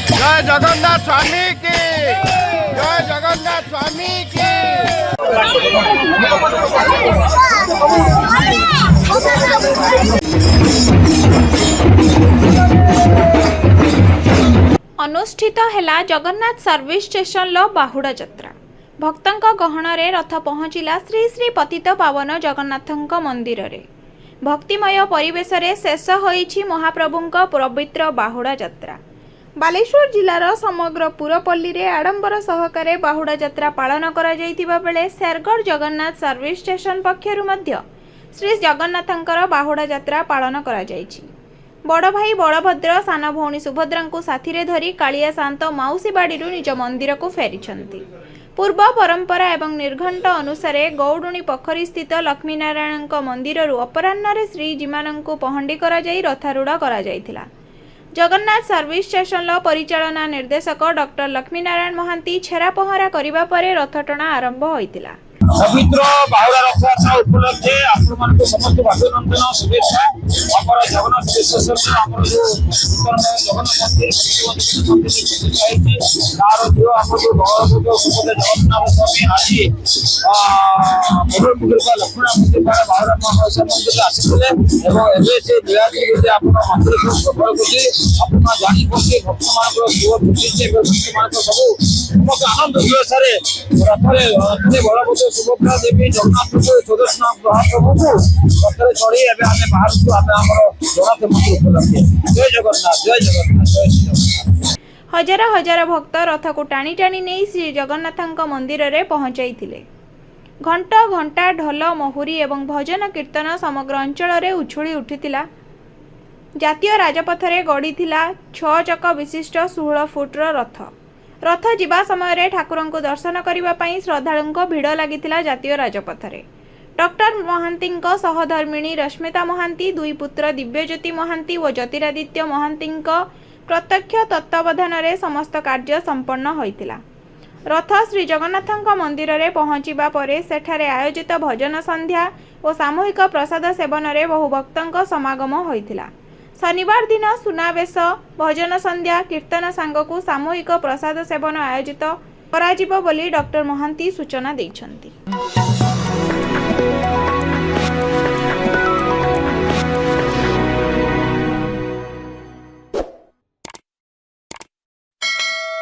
जय जगन्नाथ स्वामी की, जय जगन्नाथ स्वामी की। अनुष्ठित हेला जगन्नाथ सर्विस स्टेशन लो बाहुड़ा यात्रा। भक्तंक गहणरे रथ पहुँचला श्री श्री पतित पावन जगन्नाथंक मंदिर रे। भक्तिमय परिवेश रे शेष होईछि महाप्रभुंक पवित्र बाहुड़ा यात्रा। बालेश्वर जिलार समग्र पुरपल्ली रे आडंबर सहकारे बाहुड़ा यात्रा पालन करा जायतिबा बेले शेरगढ़ जगन्नाथ सर्विस स्टेशन पक्षरु मध्य श्री जगन्नाथंकर बाहुड़ा यात्रा पालन करा जायछि। बड़ भाई बलभद्र सान भौणी सुभद्रा को साथी रे धरी कालिया शांत माउसी बाड़ी निज मंदिर को फेरिछंती। पूर्व परंपरा एवं निर्घंट अनुसार गौडुणी पोखरी स्थित लक्ष्मीनारायण मंदिर अपराह्न श्रीजीमानंकु पहंडी करा जाई रथारूढ़ करा जायतिला। जगन्नाथ सर्विस स्टेशन परिचालना निर्देशक डॉक्टर लक्ष्मीनारायण महांती छेरा पहरा करिबा परे रथटଣା आरंभ होइतिला। पवित्र बाहुड़ा रथयात्रा उपलक्षे आपको समस्त अभिनंदन शुभेच्छा। आमर जगन्नाथ स्टेशन आमर जो जगन्नाथ मंदिर तार जो आम जो बलभद्र सुभद्रा जगन्नाथ स्वामी आज लक्ष्मण मंदिर बाहुड़ा महोत्सव मंदिर आसी से नीलाद्री आप मंदिर को सफल कर जानी भक्त मान सुख फुटी भक्त मान सब समस्त आनंद उल्लास रथरे बलभद्र सुभद्रा देवी जगन्नाथ स्वदर्शन महाप्रभु को रथरे चढ़ी आम बाहर जगन्नाथ मंदिर उपलक्षे जय जगन्नाथ जय जगन्नाथ जय जगन्नाथ। हजार हजार भक्त रथ को टाणी टाणी नहीं श्री जगन्नाथ मंदिर रे पहुंचाई। घंट घंटा ढोल महुरी एवं भजन कीर्तन समग्र अंचल रे उछुली उठितिला। जातीय राजपथ रे गड़ीथिला 6 चक विशिष्ट 16 फुटर रथ। रथ जीवा समय ठाकुर को दर्शन करने श्रद्धालुओं भिड़ लगी जातीय राजपथ रे। डॉक्टर महांती सहधर्मिणी रश्मिता महांती दुई पुत्र दिव्यज्योति महांती और ज्योतिरादित्य महांती प्रत्यक्ष तत्वावधान रे समस्त कार्य संपन्न होइतिला। रथ श्री जगन्नाथ मंदिर रे पहुंचीबा परे सेठारे आयोजित भजन संध्या और सामूहिक प्रसाद सेवन रे बहु भक्तों समागम होइतिला। शनिवार दिन सुनावेश भजन संध्या कीर्तन सांगकु सामूहिक प्रसाद सेवन आयोजित कराजिबो बोली डॉक्टर महांती सूचना दैछंती।